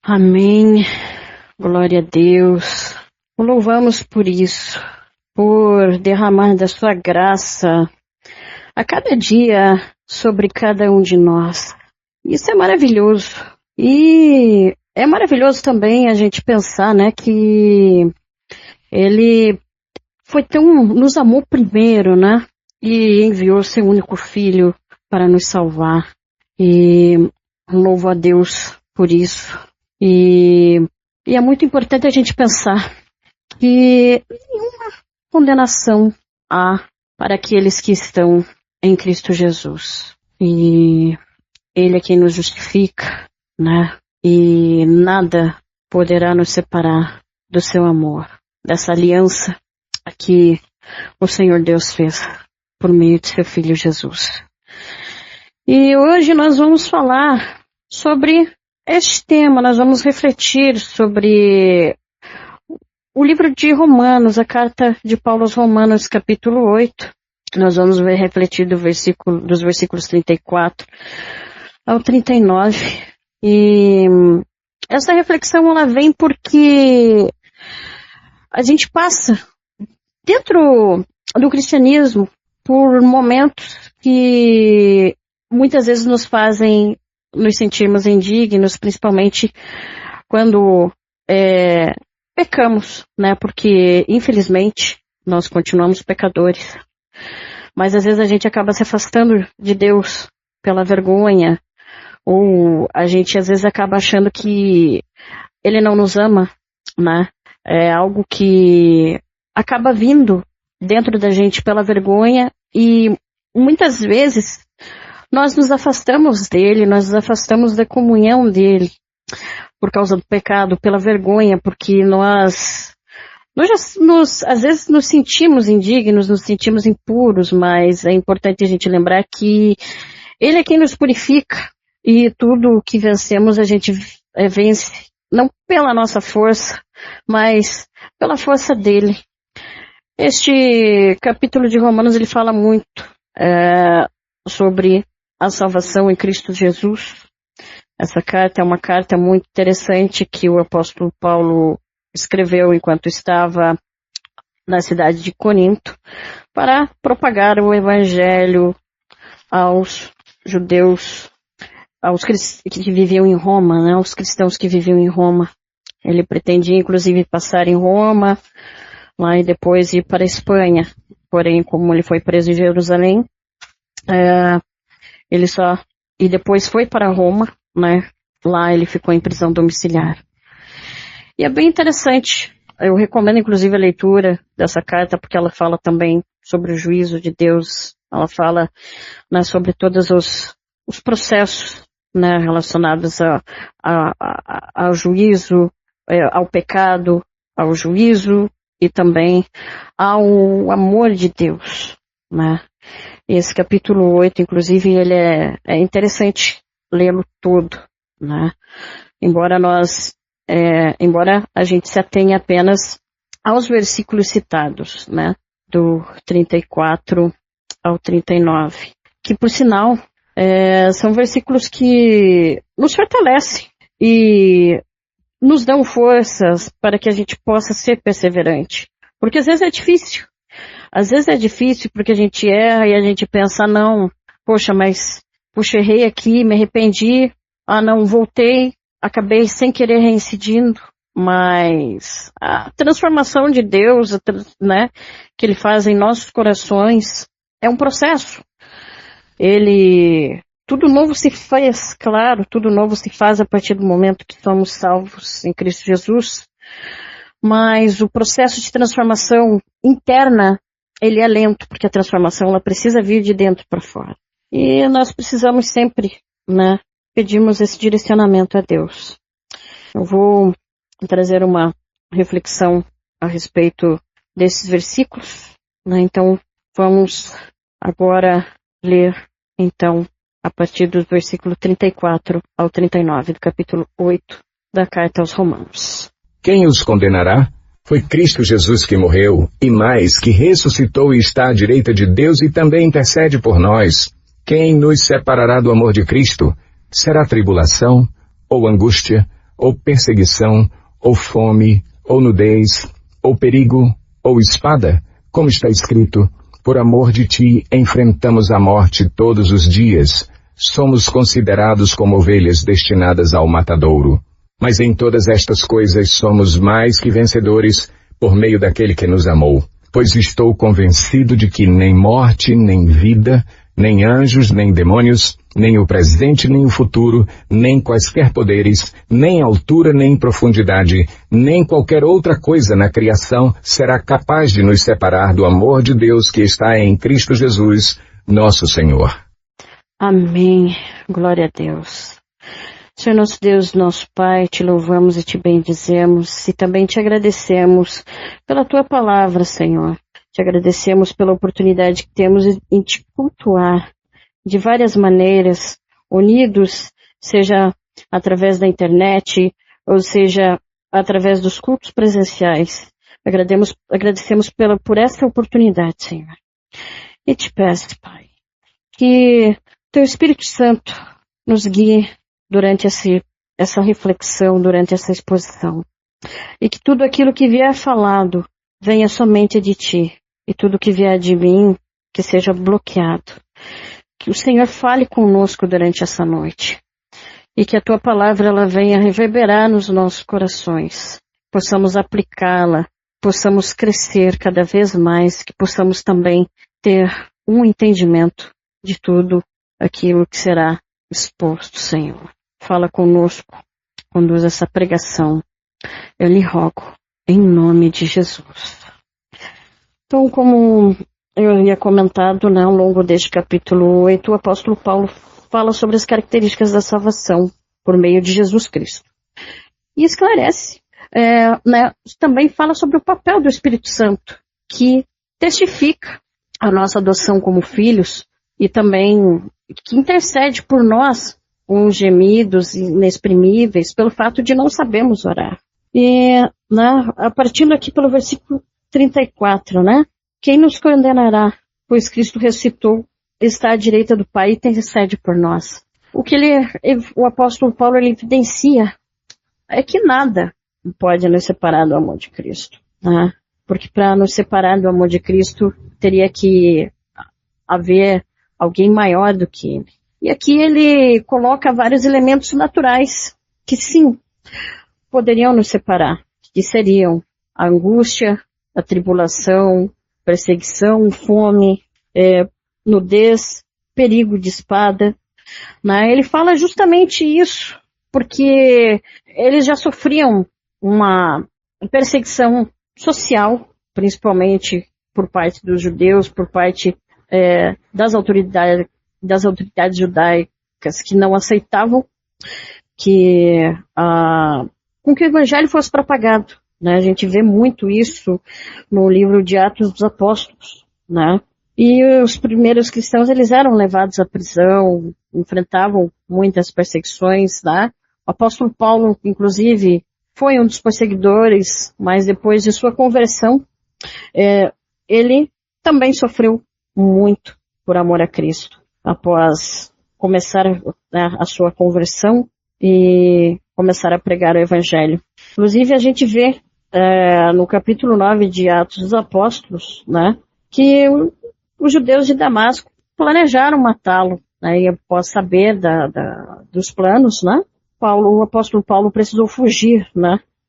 Amém. Glória a Deus. O louvamos por isso, por derramar da sua graça a cada dia sobre cada um de nós. Isso é maravilhoso. E é maravilhoso também a gente pensar, né, que Ele nos amou primeiro, né, e enviou seu único filho para nos salvar. E louvo a Deus por isso. E é muito importante a gente pensar que nenhuma condenação há para aqueles que estão em Cristo Jesus. E Ele é quem nos justifica, né? E nada poderá nos separar do seu amor, dessa aliança que o Senhor Deus fez por meio de seu Filho Jesus. E hoje nós vamos falar sobre este tema, nós vamos refletir sobre o livro de Romanos, a carta de Paulo aos Romanos, capítulo 8. Nós vamos refletir dos versículos 34 ao 39. E essa reflexão ela vem porque a gente passa dentro do cristianismo por momentos que muitas vezes nos fazem nos sentirmos indignos, principalmente quando pecamos, né? Porque, infelizmente, nós continuamos pecadores. Mas às vezes a gente acaba se afastando de Deus pela vergonha, ou a gente às vezes acaba achando que Ele não nos ama, né? É algo que acaba vindo dentro da gente pela vergonha e muitas vezes nós nos afastamos dele, nós nos afastamos da comunhão dele por causa do pecado, pela vergonha, porque nós às vezes nos sentimos indignos, nos sentimos impuros, mas é importante a gente lembrar que ele é quem nos purifica e tudo que vencemos a gente vence, não pela nossa força, mas pela força dele. Este capítulo de Romanos ele fala muito sobre a salvação em Cristo Jesus. Essa carta é uma carta muito interessante que o apóstolo Paulo escreveu enquanto estava na cidade de Corinto para propagar o evangelho aos judeus, aos que viviam em Roma, né, aos cristãos que viviam em Roma. Ele pretendia inclusive passar em Roma, lá e depois ir para a Espanha. Porém, como ele foi preso em Jerusalém, e depois foi para Roma, né? Lá ele ficou em prisão domiciliar. E é bem interessante. Eu recomendo inclusive a leitura dessa carta porque ela fala também sobre o juízo de Deus. Ela fala, né, sobre todos os processos, né, relacionados ao juízo, ao pecado, ao juízo e também ao amor de Deus, né? Esse capítulo 8, inclusive, ele é interessante lê-lo todo, né? Embora a gente se atenha apenas aos versículos citados, né? Do 34 ao 39, que por sinal, são versículos que nos fortalecem e nos dão forças para que a gente possa ser perseverante. Porque às vezes é difícil. Às vezes é difícil porque a gente erra e a gente pensa, não, errei aqui, me arrependi, não, voltei, acabei sem querer reincidindo. Mas a transformação de Deus, né, que Ele faz em nossos corações, é um processo. Tudo novo se faz, claro, tudo novo se faz a partir do momento que somos salvos em Cristo Jesus. Mas o processo de transformação interna, ele é lento, porque a transformação ela precisa vir de dentro para fora. E nós precisamos sempre, né, pedirmos esse direcionamento a Deus. Eu vou trazer uma reflexão a respeito desses versículos, né? Então, vamos agora ler, então, a partir do versículo 34 ao 39 do capítulo 8 da carta aos Romanos. Quem os condenará? Foi Cristo Jesus que morreu, e mais, que ressuscitou e está à direita de Deus e também intercede por nós. Quem nos separará do amor de Cristo? Será tribulação, ou angústia, ou perseguição, ou fome, ou nudez, ou perigo, ou espada? Como está escrito, por amor de ti enfrentamos a morte todos os dias. Somos considerados como ovelhas destinadas ao matadouro. Mas em todas estas coisas somos mais que vencedores por meio daquele que nos amou. Pois estou convencido de que nem morte, nem vida, nem anjos, nem demônios, nem o presente, nem o futuro, nem quaisquer poderes, nem altura, nem profundidade, nem qualquer outra coisa na criação será capaz de nos separar do amor de Deus que está em Cristo Jesus, nosso Senhor. Amém. Glória a Deus. Senhor nosso Deus, nosso Pai, te louvamos e te bendizemos e também te agradecemos pela tua palavra, Senhor. Te agradecemos pela oportunidade que temos em te cultuar de várias maneiras, unidos, seja através da internet, ou seja através dos cultos presenciais. Agradecemos por essa oportunidade, Senhor. E te peço, Pai, que teu Espírito Santo nos guie durante essa reflexão, durante essa exposição. E que tudo aquilo que vier falado venha somente de ti. E tudo que vier de mim, que seja bloqueado. Que o Senhor fale conosco durante essa noite. E que a tua palavra ela venha reverberar nos nossos corações. Possamos aplicá-la, possamos crescer cada vez mais, que possamos também ter um entendimento de tudo aquilo que será exposto, Senhor. Fala conosco, conduz essa pregação. Eu lhe rogo, em nome de Jesus. Então, como eu havia comentado, ao longo deste capítulo 8, o apóstolo Paulo fala sobre as características da salvação por meio de Jesus Cristo. E esclarece, também fala sobre o papel do Espírito Santo, que testifica a nossa adoção como filhos e também que intercede por nós com gemidos inexprimíveis pelo fato de não sabermos orar. E, a partir aqui pelo versículo 34, quem nos condenará? Pois Cristo ressuscitou, está à direita do Pai e intercede por nós. O que o apóstolo Paulo ele evidencia é que nada pode nos separar do amor de Cristo. Porque para nos separar do amor de Cristo, teria que haver alguém maior do que Ele. E aqui ele coloca vários elementos naturais que sim, poderiam nos separar, que seriam a angústia, a tribulação, perseguição, fome, nudez, perigo de espada. Ele fala justamente isso, porque eles já sofriam uma perseguição social, principalmente por parte dos judeus, por parte das autoridades judaicas que não aceitavam com que o evangelho fosse propagado. A gente vê muito isso no livro de Atos dos Apóstolos. E os primeiros cristãos eles eram levados à prisão, enfrentavam muitas perseguições. O apóstolo Paulo, inclusive, foi um dos perseguidores, mas depois de sua conversão, ele também sofreu muito por amor a Cristo. Após começar a sua conversão e começar a pregar o Evangelho. Inclusive a gente vê no capítulo 9 de Atos dos Apóstolos, que os judeus de Damasco planejaram matá-lo. E após saber dos planos, o apóstolo Paulo precisou fugir,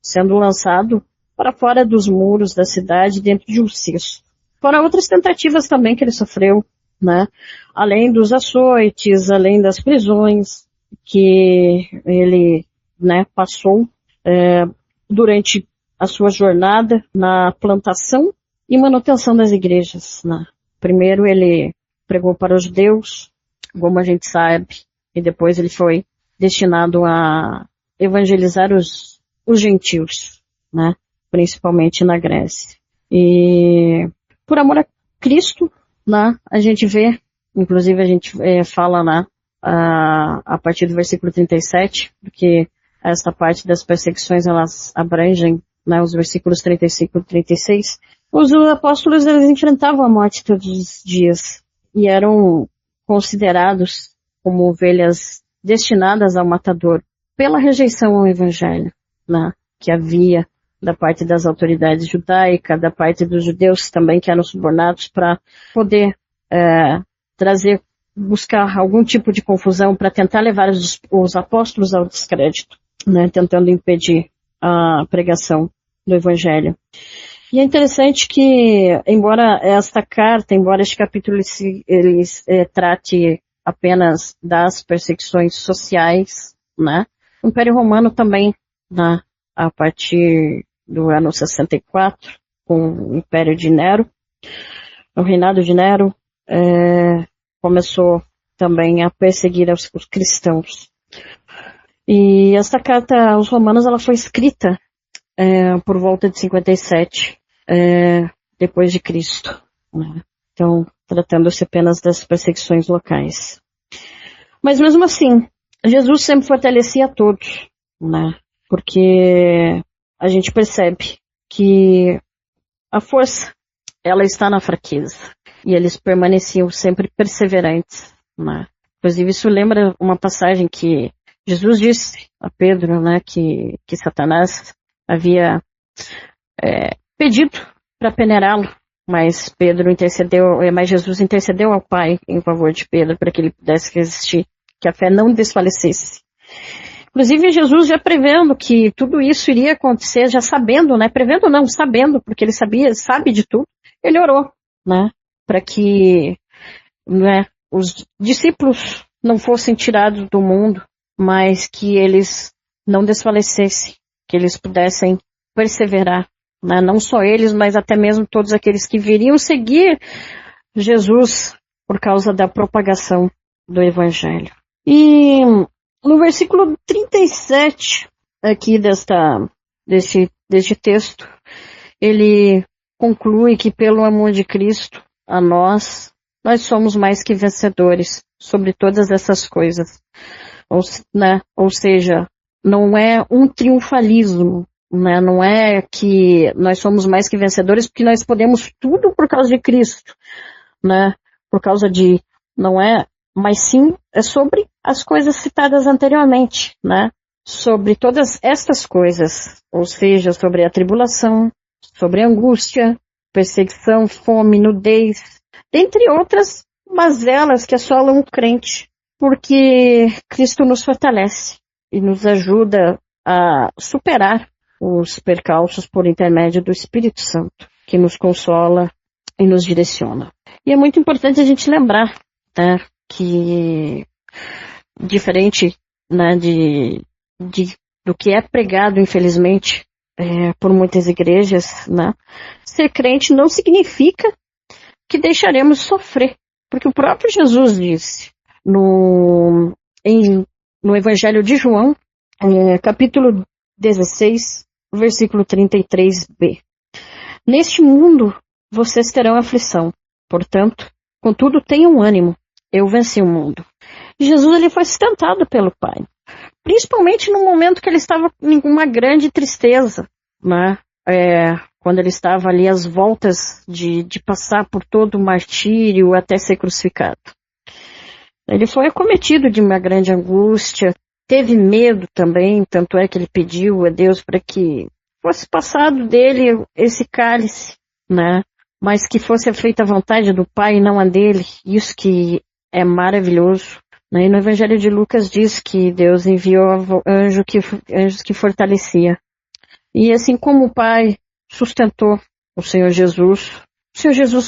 sendo lançado para fora dos muros da cidade dentro de um cesto. Foram outras tentativas também que ele sofreu, além dos açoites, além das prisões que ele passou durante a sua jornada na plantação e manutenção das igrejas. Primeiro ele pregou para os judeus, como a gente sabe, e depois ele foi destinado a evangelizar os gentios, principalmente na Grécia. E por amor a Cristo, a gente vê, inclusive a gente fala a partir do versículo 37, porque essa parte das perseguições elas abrangem os versículos 35 e 36. Os apóstolos eles enfrentavam a morte todos os dias e eram considerados como ovelhas destinadas ao matador. pela rejeição ao evangelho, né, que havia da parte das autoridades judaicas, da parte dos judeus também que eram subornados para poder buscar algum tipo de confusão para tentar levar os apóstolos ao descrédito, né, tentando impedir a pregação do evangelho. E é interessante que, embora este capítulo ele trate apenas das perseguições sociais, né, o Império Romano também, né, a partir do ano 64, com o Império de Nero, o reinado de Nero, começou também a perseguir os cristãos. E essa carta aos Romanos ela foi escrita por volta de 57 depois de Cristo, né? Então, tratando-se apenas das perseguições locais. Mas mesmo assim, Jesus sempre fortalecia a todos, né? Porque a gente percebe que a força ela está na fraqueza. E eles permaneciam sempre perseverantes, né? Inclusive, isso lembra uma passagem que Jesus disse a Pedro, né, que Satanás havia pedido para peneirá-lo, mas Jesus intercedeu ao Pai em favor de Pedro para que ele pudesse resistir, que a fé não desfalecesse. Inclusive, Jesus já prevendo que tudo isso iria acontecer, já sabendo, né, sabendo, porque ele sabe de tudo, ele orou, né, para que, né, os discípulos não fossem tirados do mundo, mas que eles não desfalecessem, que eles pudessem perseverar, né? Não só eles, mas até mesmo todos aqueles que viriam seguir Jesus por causa da propagação do Evangelho. E no versículo 37 aqui deste texto, ele conclui que pelo amor de Cristo a nós somos mais que vencedores sobre todas essas coisas. Ou seja, não é um triunfalismo, né? Não é que nós somos mais que vencedores porque nós podemos tudo por causa de Cristo, né? Não é, mas sim é sobre as coisas citadas anteriormente, né? Sobre todas estas coisas, ou seja, sobre a tribulação, sobre a angústia, perseguição, fome, nudez, dentre outras mazelas que assolam o crente, porque Cristo nos fortalece e nos ajuda a superar os percalços por intermédio do Espírito Santo, que nos consola e nos direciona. E é muito importante a gente lembrar, né, que diferente, né, do que é pregado, infelizmente, por muitas igrejas, né, ser crente não significa que deixaremos sofrer, porque o próprio Jesus disse no Evangelho de João, capítulo 16, versículo 33b. Neste mundo vocês terão aflição, portanto, contudo tenham ânimo, eu venci o mundo. E Jesus ele foi sustentado pelo Pai, principalmente no momento que ele estava em uma grande tristeza, né? Quando ele estava ali às voltas de passar por todo o martírio até ser crucificado. Ele foi acometido de uma grande angústia, teve medo também, tanto é que ele pediu a Deus para que fosse passado dele esse cálice, né? Mas que fosse feita a vontade do Pai e não a dele. Isso que é maravilhoso, né? E no Evangelho de Lucas diz que Deus enviou anjos que fortalecia. E assim como o Pai sustentou o Senhor Jesus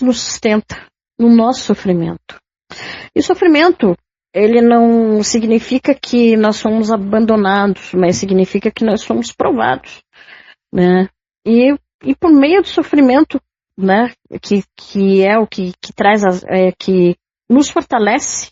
nos sustenta no nosso sofrimento. E sofrimento, ele não significa que nós somos abandonados, mas significa que nós somos provados, né? E por meio do sofrimento, né, que é o que traz, que nos fortalece,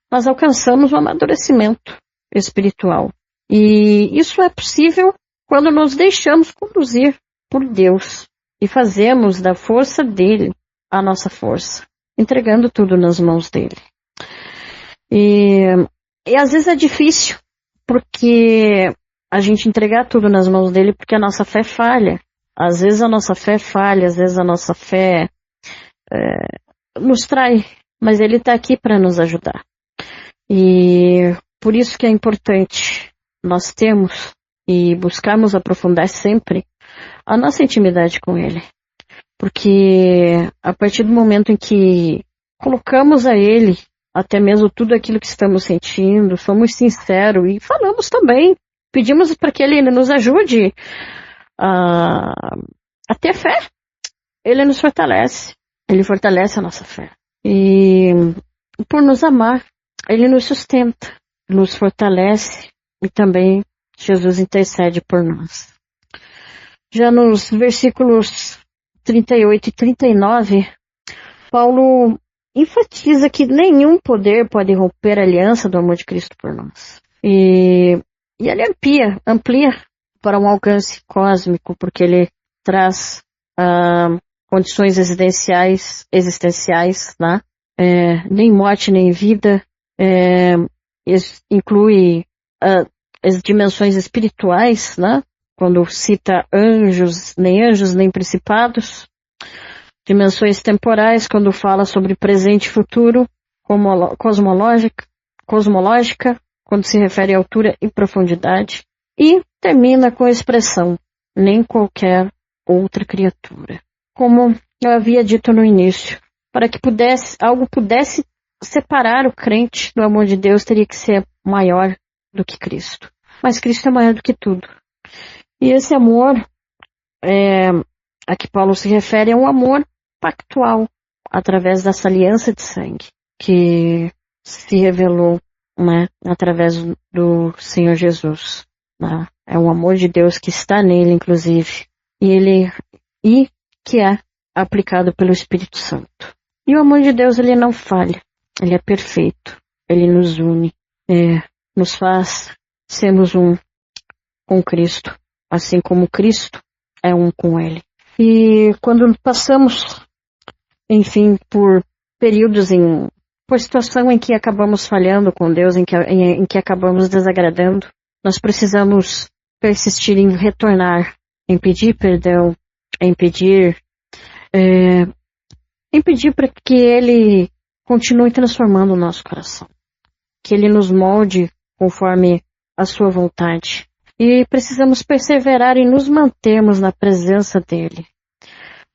nós alcançamos o amadurecimento espiritual. E isso é possível quando nos deixamos conduzir por Deus e fazemos da força dele a nossa força, entregando tudo nas mãos dele. E às vezes é difícil, porque a gente entregar tudo nas mãos dele, porque a nossa fé falha. Às vezes a nossa fé falha, às vezes a nossa fé nos trai, mas ele está aqui para nos ajudar. E por isso que é importante nós temos e buscarmos aprofundar sempre a nossa intimidade com Ele. Porque a partir do momento em que colocamos a Ele até mesmo tudo aquilo que estamos sentindo, somos sinceros e falamos também, pedimos para que Ele nos ajude a ter fé. Ele nos fortalece, Ele fortalece a nossa fé. E por nos amar, Ele nos sustenta, nos fortalece e também Jesus intercede por nós. Já nos versículos 38 e 39, Paulo enfatiza que nenhum poder pode romper a aliança do amor de Cristo por nós. E ele amplia para um alcance cósmico, porque ele traz condições existenciais, né? Nem morte, nem vida, inclui as dimensões espirituais, né? Quando cita anjos, nem principados, dimensões temporais, quando fala sobre presente e futuro, cosmológica, quando se refere a altura e profundidade, e termina com a expressão, nem qualquer outra criatura. Como eu havia dito no início, para que algo pudesse separar o crente do amor de Deus, teria que ser maior do que Cristo. Mas Cristo é maior do que tudo. E esse amor, a que Paulo se refere, é um amor pactual, através dessa aliança de sangue, que se revelou, né, através do Senhor Jesus. Né? É um amor de Deus que está nele, inclusive, e que é aplicado pelo Espírito Santo. E o amor de Deus, ele não falha, ele é perfeito, ele nos une, nos faz sermos um com Cristo, assim como Cristo é um com ele. E quando passamos, enfim, por períodos por situação em que acabamos falhando com Deus, em que acabamos desagradando, nós precisamos persistir em retornar, em pedir perdão, em pedir para que Ele continue transformando o nosso coração, que Ele nos molde conforme a sua vontade. E precisamos perseverar e nos mantermos na presença dEle.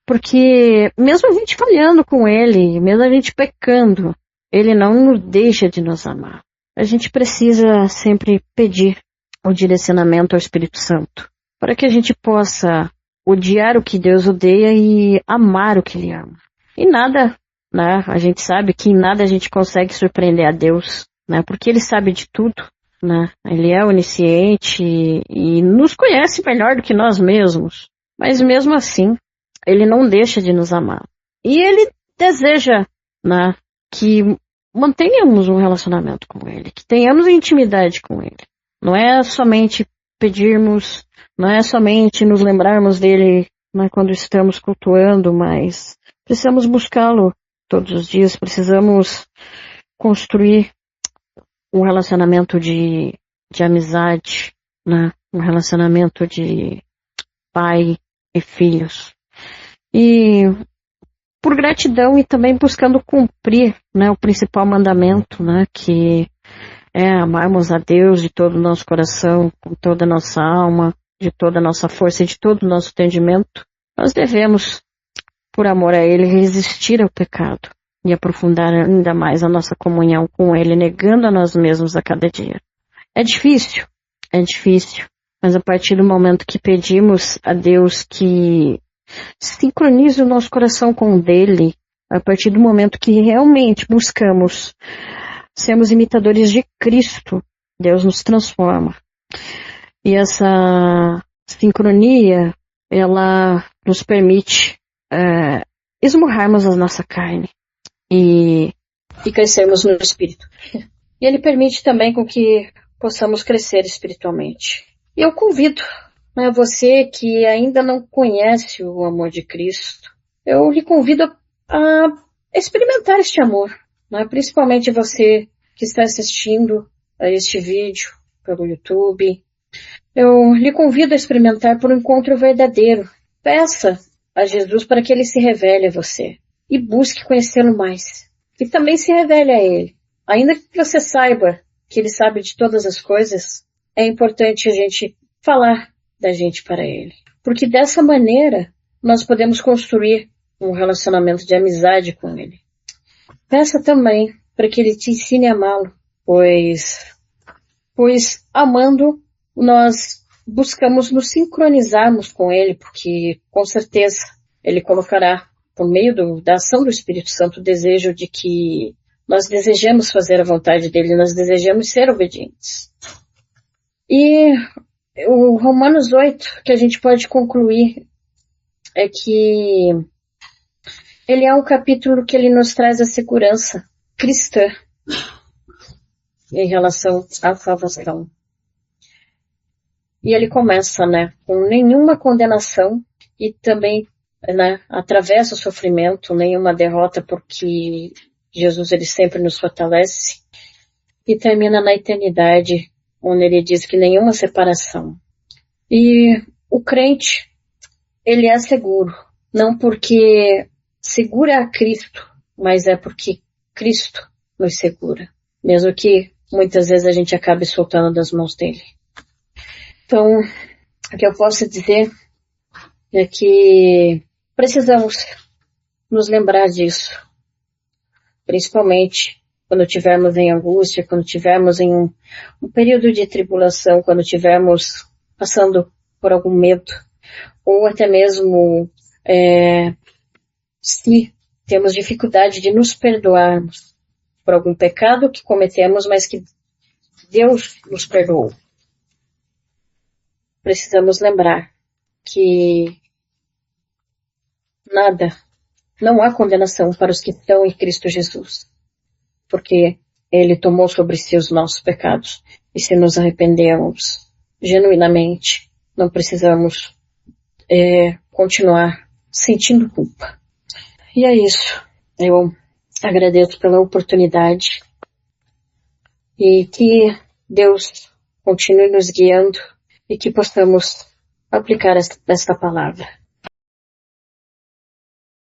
Porque mesmo a gente falhando com Ele, mesmo a gente pecando, Ele não nos deixa de nos amar. A gente precisa sempre pedir o direcionamento ao Espírito Santo, para que a gente possa odiar o que Deus odeia e amar o que Ele ama. E nada, né? A gente sabe que em nada a gente consegue surpreender a Deus, né? Porque Ele sabe de tudo, né? Ele é onisciente e nos conhece melhor do que nós mesmos. Mas mesmo assim, Ele não deixa de nos amar. E Ele deseja, né, que mantenhamos um relacionamento com Ele, que tenhamos intimidade com Ele. Não é somente pedirmos, não é somente nos lembrarmos dele, né, quando estamos cultuando, mas precisamos buscá-lo todos os dias, precisamos construir um relacionamento de amizade, né, um relacionamento de pai e filhos. E por gratidão e também buscando cumprir, né, o principal mandamento, né, que é amarmos a Deus de todo o nosso coração, com toda a nossa alma, de toda a nossa força e de todo o nosso entendimento. Nós devemos, por amor a Ele, resistir ao pecado e aprofundar ainda mais a nossa comunhão com Ele, negando a nós mesmos a cada dia. É difícil, mas a partir do momento que pedimos a Deus que sincronize o nosso coração com o dele, a partir do momento que realmente buscamos sermos imitadores de Cristo, Deus nos transforma. E essa sincronia, ela nos permite esmurrarmos a nossa carne e crescermos no Espírito. E Ele permite também com que possamos crescer espiritualmente. E eu convido, né, você que ainda não conhece o amor de Cristo, eu lhe convido a experimentar este amor, né? Principalmente você que está assistindo a este vídeo pelo YouTube. Eu lhe convido a experimentar por um encontro verdadeiro. Peça a Jesus para que Ele se revele a você e busque conhecê-lo mais. E também se revele a Ele. Ainda que você saiba que Ele sabe de todas as coisas, é importante a gente falar da gente para Ele. Porque dessa maneira, nós podemos construir um relacionamento de amizade com Ele. Peça também para que Ele te ensine a amá-lo, pois amando, nós buscamos nos sincronizarmos com Ele, porque com certeza Ele colocará, por meio da ação do Espírito Santo, o desejo de que nós desejamos fazer a vontade dEle, nós desejamos ser obedientes. E o Romanos 8, que a gente pode concluir, é que ele é um capítulo que ele nos traz a segurança cristã em relação à salvação. E ele começa, com nenhuma condenação e também, através do sofrimento, nenhuma derrota, porque Jesus, ele sempre nos fortalece. E termina na eternidade, onde ele diz que nenhuma separação. E o crente, ele é seguro, não porque segura a Cristo, mas é porque Cristo nos segura, mesmo que muitas vezes a gente acabe soltando das mãos dele. Então, o que eu posso dizer é que precisamos nos lembrar disso, principalmente quando estivermos em angústia, quando estivermos em um período de tribulação, quando estivermos passando por algum medo, ou até mesmo se temos dificuldade de nos perdoarmos por algum pecado que cometemos, mas que Deus nos perdoou. Precisamos lembrar que não há condenação para os que estão em Cristo Jesus, porque Ele tomou sobre si os nossos pecados, e se nos arrependermos genuinamente, não precisamos continuar sentindo culpa. E é isso. Eu agradeço pela oportunidade e que Deus continue nos guiando e que possamos aplicar esta palavra.